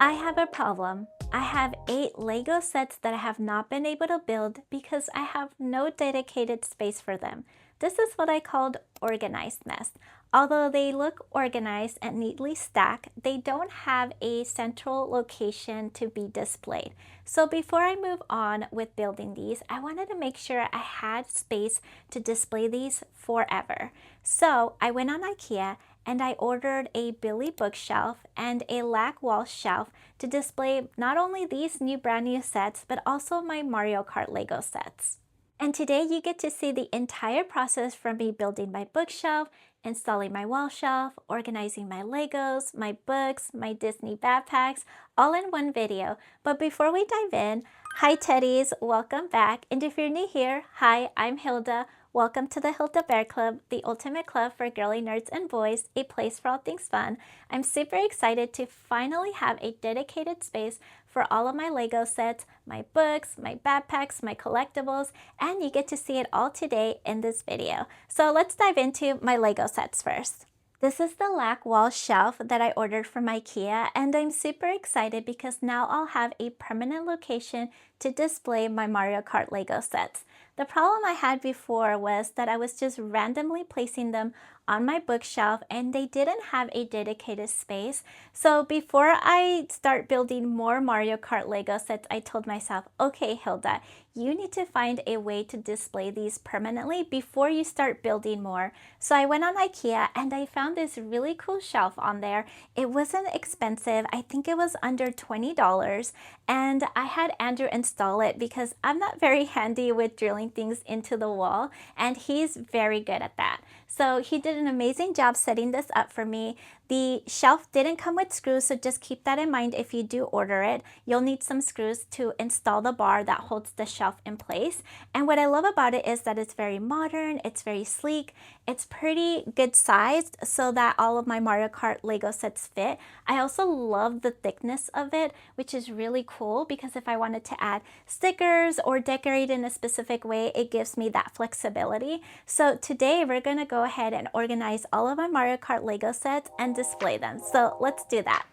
I have a problem. I have 8 Lego sets that I have not been able to build because I have no dedicated space for them. This is what I called organized mess. Although they look organized and neatly stacked, they don't have a central location to be displayed. So before I move on with building these, I wanted to make sure I had space to display these forever. So I went on IKEA and I ordered a Billy bookshelf and a lac wall shelf to display not only these brand new sets, but also my Mario Kart Lego sets. And today you get to see the entire process from me building my bookshelf, installing my wall shelf, organizing my Legos, my books, my Disney backpacks, all in one video. But before we dive in, hi Teddies, welcome back. And if you're new here, hi, I'm Hilda. Welcome to the Hilda Bear Club, the ultimate club for girly nerds and boys, a place for all things fun. I'm super excited to finally have a dedicated space for all of my Lego sets, my books, my backpacks, my collectibles, and you get to see it all today in this video. So let's dive into my Lego sets first. This is the lac wall shelf that I ordered from IKEA, and I'm super excited because now I'll have a permanent location to display my Mario Kart Lego sets. The problem I had before was that I was just randomly placing them on my bookshelf and they didn't have a dedicated space. So before I start building more Mario Kart Lego sets, I told myself, okay, Hilda, you need to find a way to display these permanently before you start building more. So I went on IKEA and I found this really cool shelf on there. It wasn't expensive. I think it was under $20, and I had Andrew install it because I'm not very handy with drilling things into the wall, and he's very good at that. So he did an amazing job setting this up for me. The shelf didn't come with screws, so just keep that in mind if you do order it. You'll need some screws to install the bar that holds the shelf in place. And what I love about it is that it's very modern, it's very sleek, it's pretty good sized so that all of my Mario Kart Lego sets fit. I also love the thickness of it, which is really cool because if I wanted to add stickers or decorate in a specific way, it gives me that flexibility. So today we're gonna go ahead and organize all of my Mario Kart Lego sets and display them. So let's do that.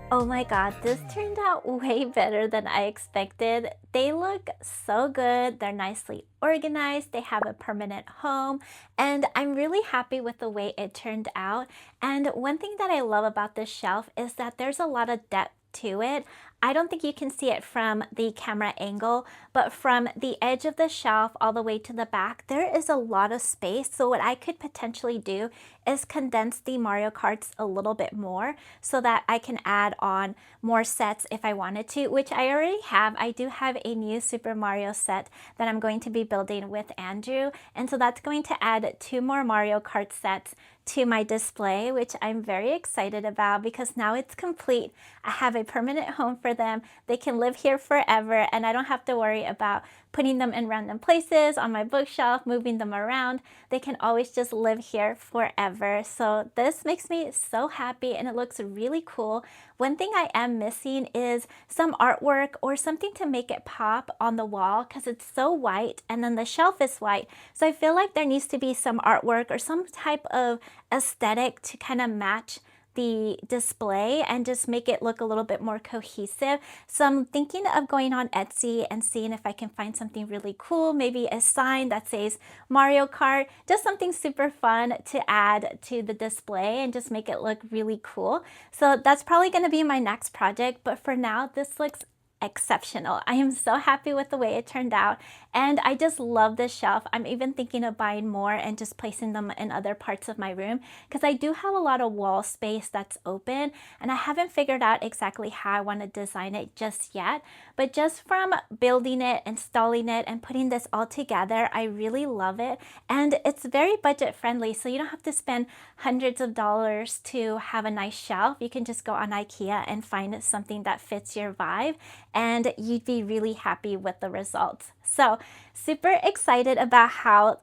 Oh my god, this turned out way better than I expected. They look so good, they're nicely organized, they have a permanent home, and I'm really happy with the way it turned out. And one thing that I love about this shelf is that there's a lot of depth to it. I don't think you can see it from the camera angle, but from the edge of the shelf all the way to the back, there is a lot of space. So what I could potentially do is condense the Mario Karts a little bit more so that I can add on more sets if I wanted to, which I already have. I do have a new Super Mario set that I'm going to be building with Andrew, and so that's going to add 2 more Mario Kart sets to my display, which I'm very excited about because now it's complete. I have a permanent home for them. They can live here forever, and I don't have to worry about putting them in random places on my bookshelf, moving them around. They can always just live here forever. So this makes me so happy and it looks really cool. One thing I am missing is some artwork or something to make it pop on the wall because it's so white and then the shelf is white. So I feel like there needs to be some artwork or some type of aesthetic to kind of match the display and just make it look a little bit more cohesive. So I'm thinking of going on Etsy and seeing if I can find something really cool, maybe a sign that says Mario Kart, just something super fun to add to the display and just make it look really cool. So that's probably going to be my next project, but for now this looks exceptional. I am so happy with the way it turned out, and I just love this shelf. I'm even thinking of buying more and just placing them in other parts of my room because I do have a lot of wall space that's open, and I haven't figured out exactly how I want to design it just yet. But just from building it, installing it, and putting this all together, I really love it, and it's very budget friendly, so you don't have to spend hundreds of dollars to have a nice shelf. You can just go on IKEA and find something that fits your vibe, and you'd be really happy with the results. So super excited about how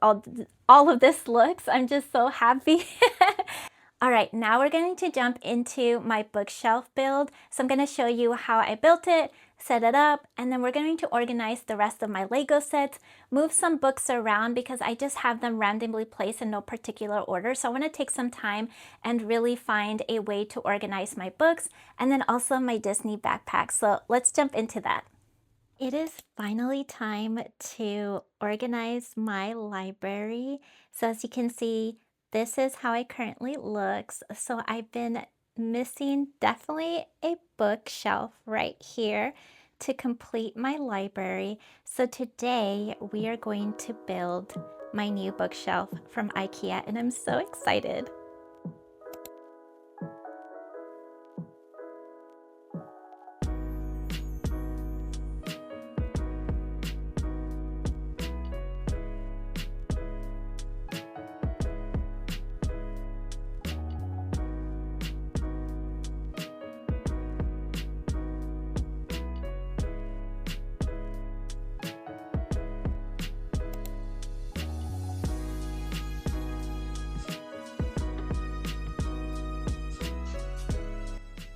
all of this looks. I'm just so happy. All right, now we're going to jump into my bookshelf build. So I'm going to show you how I built it, set it up, and then we're going to organize the rest of my Lego sets, move some books around because I just have them randomly placed in no particular order. So I want to take some time and really find a way to organize my books, and then also my Disney backpack. So let's jump into that. It is finally time to organize my library. So as you can see, this is how it currently looks. So I've been missing definitely a bookshelf right here to complete my library. So today we are going to build my new bookshelf from IKEA, and I'm so excited.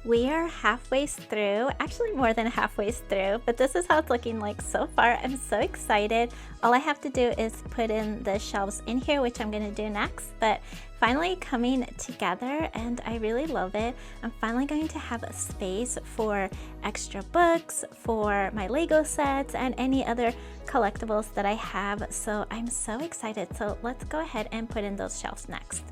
We are halfway through, actually more than halfway through, but this is how it's looking like so far. I'm so excited. All I have to do is put in the shelves in here, which I'm gonna do next, but finally coming together, and I really love it. I'm finally going to have a space for extra books, for my Lego sets, and any other collectibles that I have. So I'm so excited. So let's go ahead and put in those shelves next.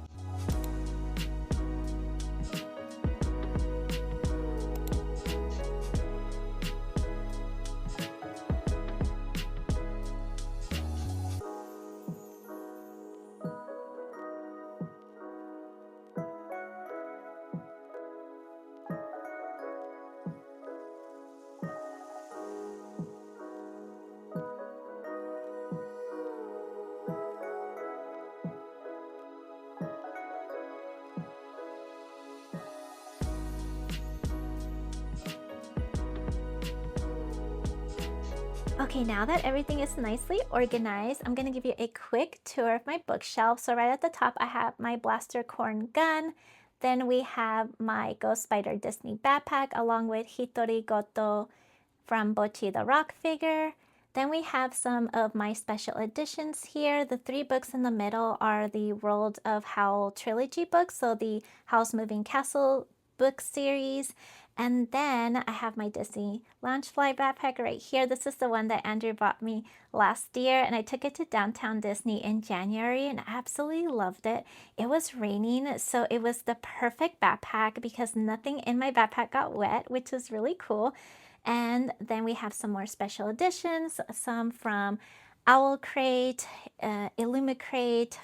Okay, now that everything is nicely organized, I'm going to give you a quick tour of my bookshelf. So right at the top, I have my blaster corn gun. Then we have my Ghost Spider Disney backpack along with Hitori Goto from Bochi the Rock figure. Then we have some of my special editions here. The 3 books in the middle are the World of Howl trilogy books, so the Howl's Moving Castle book series. And then I have my Disney Loungefly backpack right here. This is the one that Andrew bought me last year, and I took it to Downtown Disney in January and absolutely loved it. It was raining, so it was the perfect backpack because nothing in my backpack got wet, which was really cool. And then we have some more special editions, some from Owl Crate, Illumicrate,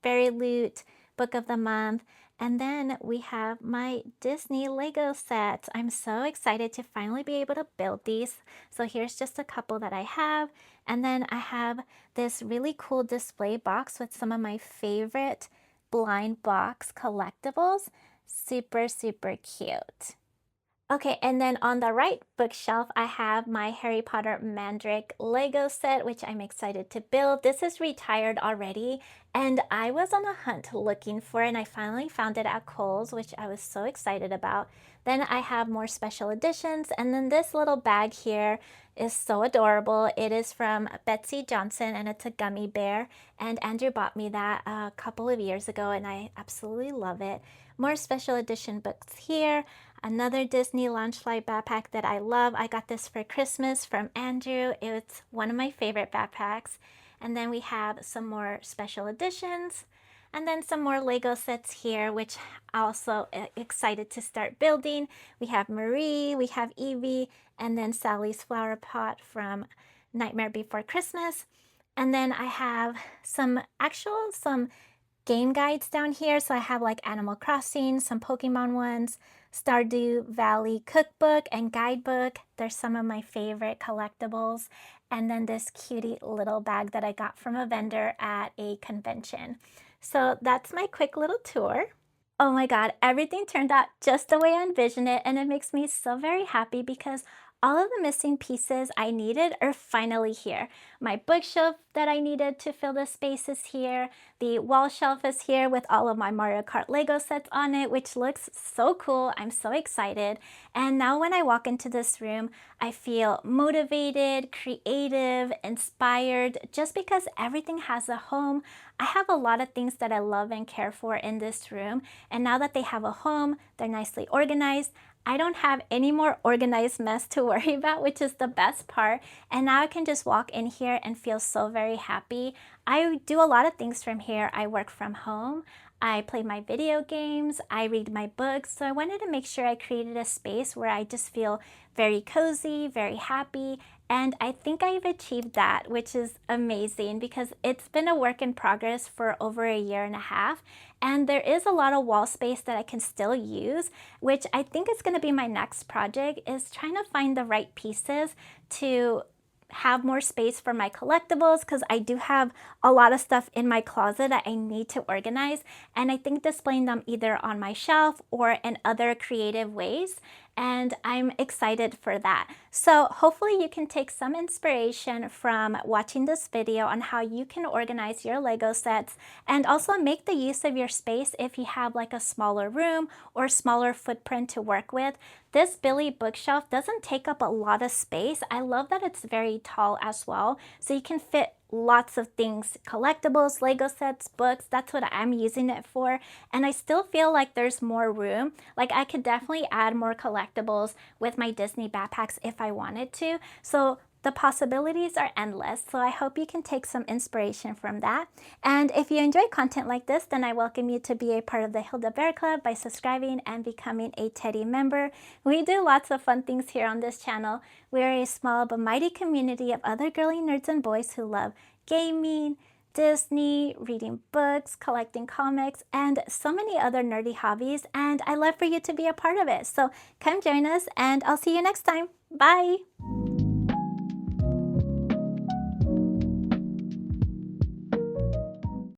Fairy Loot, Book of the Month. And then we have my Disney Lego sets. I'm so excited to finally be able to build these. So here's just a couple that I have. And then I have this really cool display box with some of my favorite blind box collectibles. Super, super cute. Okay, and then on the right bookshelf, I have my Harry Potter Mandrake Lego set, which I'm excited to build. This is retired already, and I was on a hunt looking for it, and I finally found it at Kohl's, which I was so excited about. Then I have more special editions, and then this little bag here is so adorable. It is from Betsy Johnson, and it's a gummy bear, and Andrew bought me that a couple of years ago, and I absolutely love it. More special edition books here. Another Disney Loungefly backpack that I love. I got this for Christmas from Andrew. It's one of my favorite backpacks. And then we have some more special editions. And then some more Lego sets here, which also excited to start building. We have Marie, we have Evie, and then Sally's flower pot from Nightmare Before Christmas. And then I have some game guides down here. So I have like Animal Crossing, some Pokemon ones, Stardew Valley cookbook and guidebook. They're some of my favorite collectibles. And then this cutie little bag that I got from a vendor at a convention. So that's my quick little tour. Oh my God, everything turned out just the way I envisioned it, and it makes me so very happy because all of the missing pieces I needed are finally here. My bookshelf that I needed to fill the space is here. The wall shelf is here with all of my Mario Kart Lego sets on it, which looks so cool. I'm so excited. And now when I walk into this room, I feel motivated, creative, inspired, just because everything has a home. I have a lot of things that I love and care for in this room, and now that they have a home, they're nicely organized. I don't have any more organized mess to worry about, which is the best part. And now I can just walk in here and feel so very happy. I do a lot of things from here. I work from home. I play my video games. I read my books. So I wanted to make sure I created a space where I just feel very cozy, very happy. And I think I've achieved that, which is amazing because it's been a work in progress for over a year and a half. And there is a lot of wall space that I can still use, which I think is going to be my next project, is trying to find the right pieces to have more space for my collectibles, because I do have a lot of stuff in my closet that I need to organize, and I think displaying them either on my shelf or in other creative ways, and I'm excited for that. So hopefully you can take some inspiration from watching this video on how you can organize your Lego sets, and also make the use of your space if you have like a smaller room or smaller footprint to work with. This Billy bookshelf doesn't take up a lot of space. I love that it's very tall as well, so you can fit lots of things, collectibles, Lego sets, books. That's what I'm using it for. And I still feel like there's more room. Like I could definitely add more collectibles with my Disney backpacks if I wanted to. So the possibilities are endless, so I hope you can take some inspiration from that. And if you enjoy content like this, then I welcome you to be a part of the Hilda Bear Club by subscribing and becoming a Teddy member. We do lots of fun things here on this channel. We are a small but mighty community of other girly nerds and boys who love gaming, Disney, reading books, collecting comics, and so many other nerdy hobbies, and I love for you to be a part of it. So come join us, and I'll see you next time. Bye!